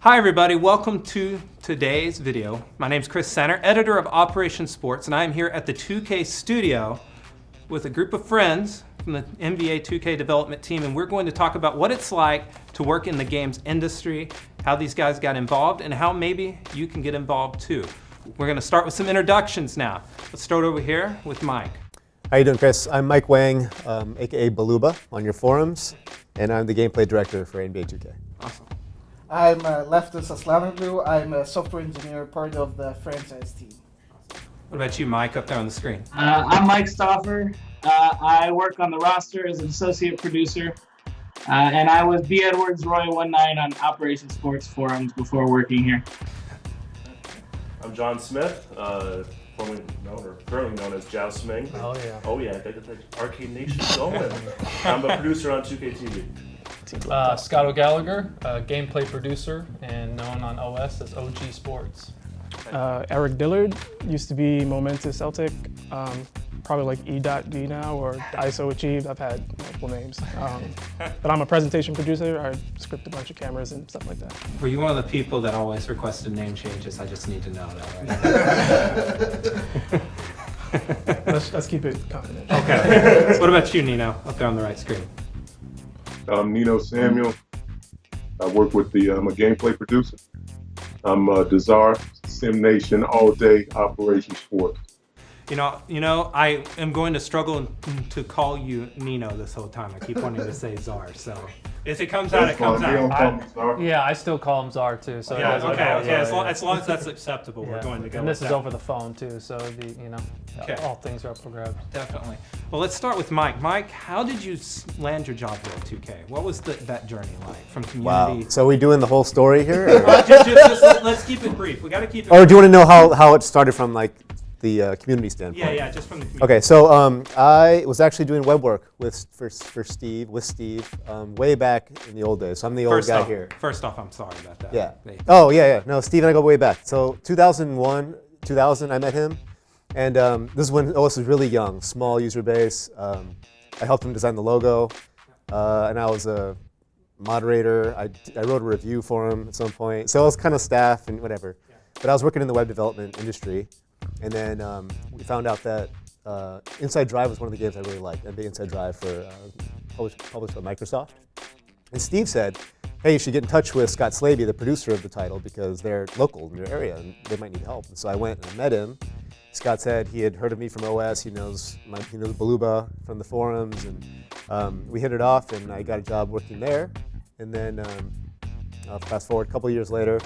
Hi everybody, welcome to today's video. My name is Chris Center, editor of Operation Sports, and I am here at the 2K studio with a group of friends from the NBA 2K development team, and we're going to talk about what it's like to work in the games industry, how these guys got involved, and how maybe you can get involved too. We're going to start with some introductions now. Let's start over here with Mike. How you doing, Chris? I'm Mike Wang, aka Baluba on your forums, and I'm the gameplay director for NBA 2K. Awesome. I'm Leftus Aslanoglu. I'm a software engineer, part of the franchise team. What about you, Mike, up there on the screen? I'm Mike Stauffer. I work on the roster as an associate producer, and I was B. Edwards Roy 19 on Operation Sports forums before working here. I'm John Smith, formerly known or currently known as Joust Sming. Oh yeah, gotta get the Arcade Nation going. I'm a producer on 2K TV. Scott O'Gallagher, gameplay producer and known on OS as OG Sports. Eric Dillard, used to be Momentous Celtic, probably like E.D now or ISO Achieved. I've had multiple names. But I'm a presentation producer. I script a bunch of cameras and stuff like that. Were you one of the people that always requested name changes? I just need to know that, right? Let's keep it confidential. Okay. So what about you, Nino, up there on the right screen? I'm Nino Samuel. I work with I'm a gameplay producer. I'm Desire, Sim Nation, all day Operation Sports. You know, I am going to struggle to call you Nino this whole time. I keep wanting to say Czar, so if it comes out, it comes out. Yeah, I still call him Czar too. So Yeah, it okay. doesn't- As long as that's acceptable, we're going to go And this with is that. over the phone too, so Okay. all things are up for grabs. Definitely. Well, let's start with Mike. Mike, how did you land your job here at 2K? What was that journey like from community? Wow. So are we doing the whole story here? Or, Let's keep it brief. We got to keep it or brief. do you want to know how it started from like the community standpoint? Yeah, just from the community. Okay, so I was actually doing web work with Steve, way back in the old days. So I'm the old guy here. First off, I'm sorry about that. Yeah. Oh, yeah. No, Steve and I go way back. So 2000, I met him. And this is when OS was really young, small user base. I helped him design the logo. And I was a moderator. I wrote a review for him at some point. So I was kind of staff and whatever. But I was working in the web development industry. And then we found out that Inside Drive was one of the games I really liked. NBA Inside Drive for published by Microsoft. And Steve said, hey, you should get in touch with Scott Slaby, the producer of the title, because they're local in your area and they might need help. And so I went and I met him. Scott said he had heard of me from OS. He knows Baluba from the forums, and we hit it off. And I got a job working there. And then fast forward a couple years later,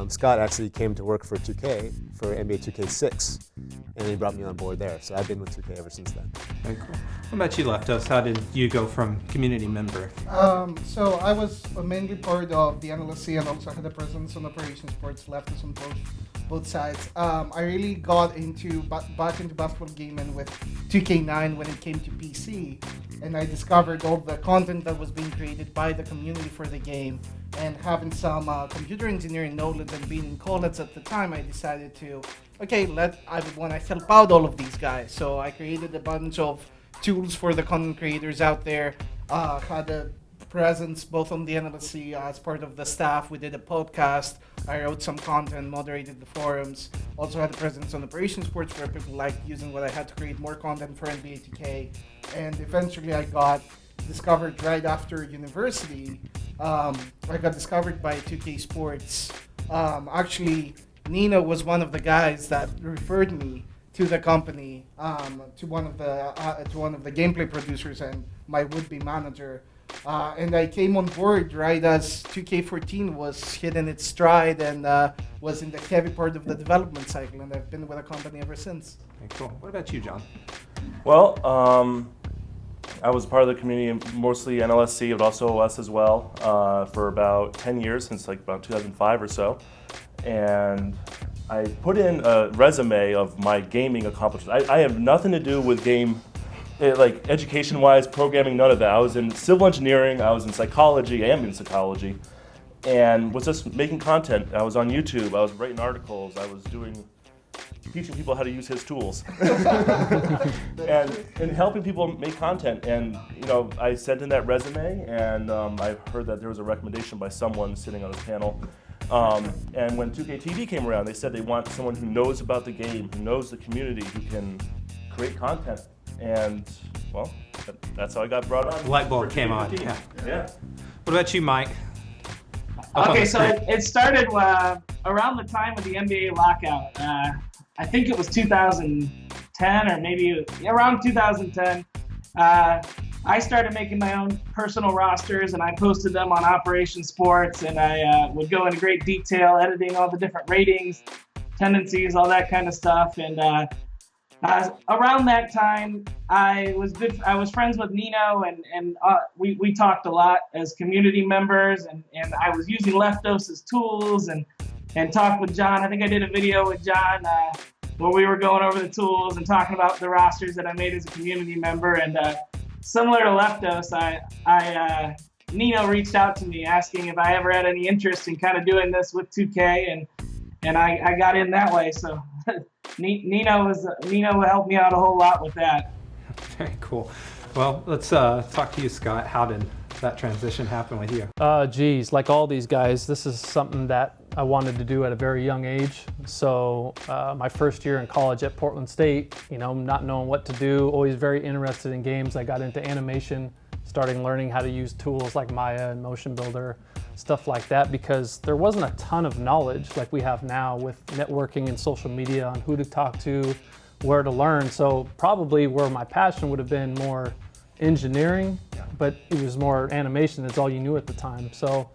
Scott actually came to work for 2K for NBA 2K6, and he brought me on board there. So I've been with 2K ever since then. Very cool. What about you, Leftos? How did you go from community member? So I was mainly part of the NLSC and also had a presence on Operation Sports, Leftus on both sides. I really got back into basketball gaming with 2K9 when it came to PC, and I discovered all the content that was being created by the community for the game. And having some computer engineering knowledge and being in college at the time, I decided to, I want to help out all of these guys. So I created a bunch of tools for the content creators out there. Had a presence both on the NLSC as part of the staff. We did a podcast. I wrote some content, moderated the forums. Also had a presence on Operation Sports where people liked using what I had to create more content for NBA 2K. And eventually I got discovered right after university. I got discovered by 2K Sports. Actually, Nino was one of the guys that referred me to the company, to one of the gameplay producers and my would-be manager. And I came on board right as 2K14 was hitting its stride and was in the heavy part of the development cycle, and I've been with the company ever since. Okay, cool. What about you, John? Well, I was part of the community, mostly NLSC, but also OS as well, for about 10 years, since like about 2005 or so. And I put in a resume of my gaming accomplishments. I have nothing to do with game, like education-wise, programming, none of that. I was in civil engineering, I was in psychology, I am in psychology, and was just making content. I was on YouTube, I was writing articles, I was teaching people how to use his tools and helping people make content. And I sent in that resume, and I heard that there was a recommendation by someone sitting on this panel And when 2K TV came around, they said they want someone who knows about the game, who knows the community, who can create content. And, well, that's how I got brought on. The light bulb for came 2K on. TV. Yeah. What about you, Mike? Up on Okay, the so screen. it started around the time of the NBA lockout. I think it was 2010 or maybe around 2010. I started making my own personal rosters and I posted them on Operation Sports, and I would go into great detail editing all the different ratings, tendencies, all that kind of stuff. And around that time, I was friends with Nino, and we talked a lot as community members, and I was using Leftos' tools and talked with John. I think I did a video with John where we were going over the tools and talking about the rosters that I made as a community member. And similar to Leftos, Nino reached out to me asking if I ever had any interest in kind of doing this with 2K, and I got in that way. So Nino helped me out a whole lot with that. Very cool. Well, let's talk to you, Scott. How did that transition happen with you? Geez, like all these guys, this is something that I wanted to do at a very young age. So my first year in college at Portland State, not knowing what to do, always very interested in games. I got into animation, starting learning how to use tools like Maya and Motion Builder, stuff like that, because there wasn't a ton of knowledge like we have now with networking and social media on who to talk to, where to learn. So probably where my passion would have been more engineering, but it was more animation. That's all you knew at the time. So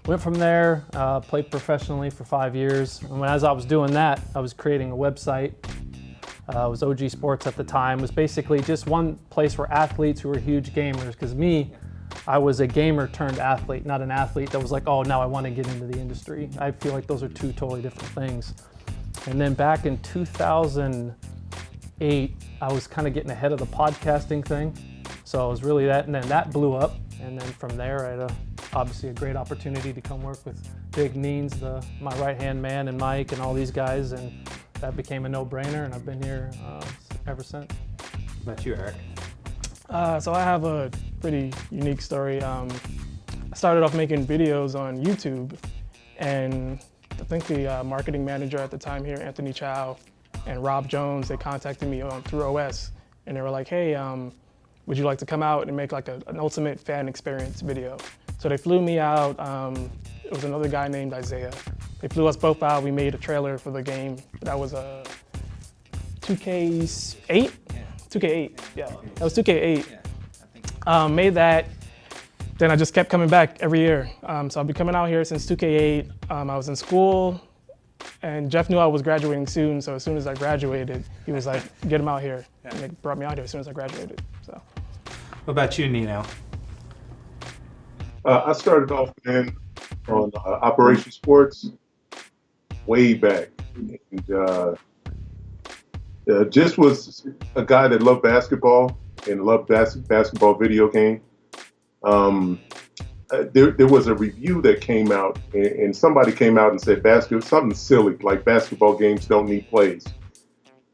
went from there, played professionally for 5 years. And as I was doing that, I was creating a website. It was OG Sports at the time. It was basically just one place for athletes who were huge gamers, because I was a gamer turned athlete, not an athlete that was like, oh, now I want to get into the industry. I feel like those are two totally different things. And then back in 2008, I was kind of getting ahead of the podcasting thing. So it was really that, and then that blew up. And then from there, I had obviously a great opportunity to come work with Big Neens, my right-hand man, and Mike, and all these guys, and that became a no-brainer, and I've been here ever since. What about you, Eric? So I have a pretty unique story. I started off making videos on YouTube, and I think the marketing manager at the time here, Anthony Chow, and Rob Jones, they contacted me through OS, and they were like, hey, would you like to come out and make like an ultimate fan experience video? So they flew me out. It was another guy named Isaiah. They flew us both out. We made a trailer for the game. That was 2K8? 2K8, yeah. That was 2K8. Made that. Then I just kept coming back every year. So I've been coming out here since 2K8. I was in school, and Jeff knew I was graduating soon. So as soon as I graduated, he was like, get him out here. And they brought me out here as soon as I graduated. So. What about you, Nino? I started off on Operation Sports way back. And just was a guy that loved basketball and loved basketball video game. There was a review that came out, and somebody came out and said something silly, like basketball games don't need plays.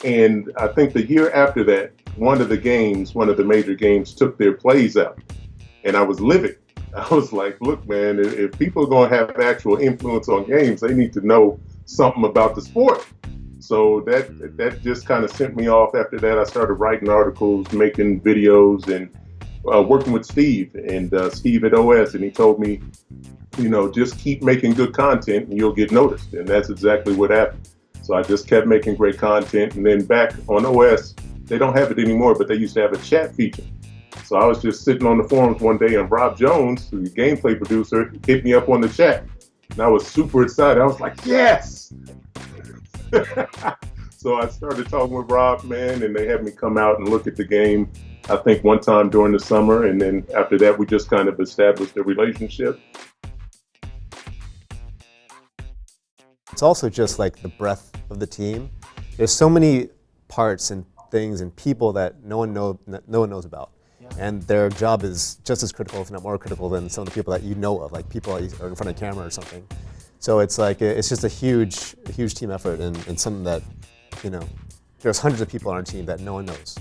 And I think the year after that, one of the major games took their plays out. And I was livid. I was like, look, man, if people are going to have actual influence on games, they need to know something about the sport. So that just kind of sent me off. After that, I started writing articles, making videos, and working with Steve at OS. And he told me, just keep making good content and you'll get noticed. And that's exactly what happened. So I just kept making great content. And then back on OS, they don't have it anymore, but they used to have a chat feature. So I was just sitting on the forums one day, and Rob Jones, the gameplay producer, hit me up on the chat. And I was super excited. I was like, yes! So I started talking with Rob, man, and they had me come out and look at the game, I think one time during the summer. And then after that, we just kind of established a relationship. It's also just like the breadth of the team. There's so many parts and things and people that no one knows about. And their job is just as critical, if not more critical, than some of the people that you know of, like people that are in front of camera or something. So it's like, it's just a huge team effort, and something that, there's hundreds of people on our team that no one knows.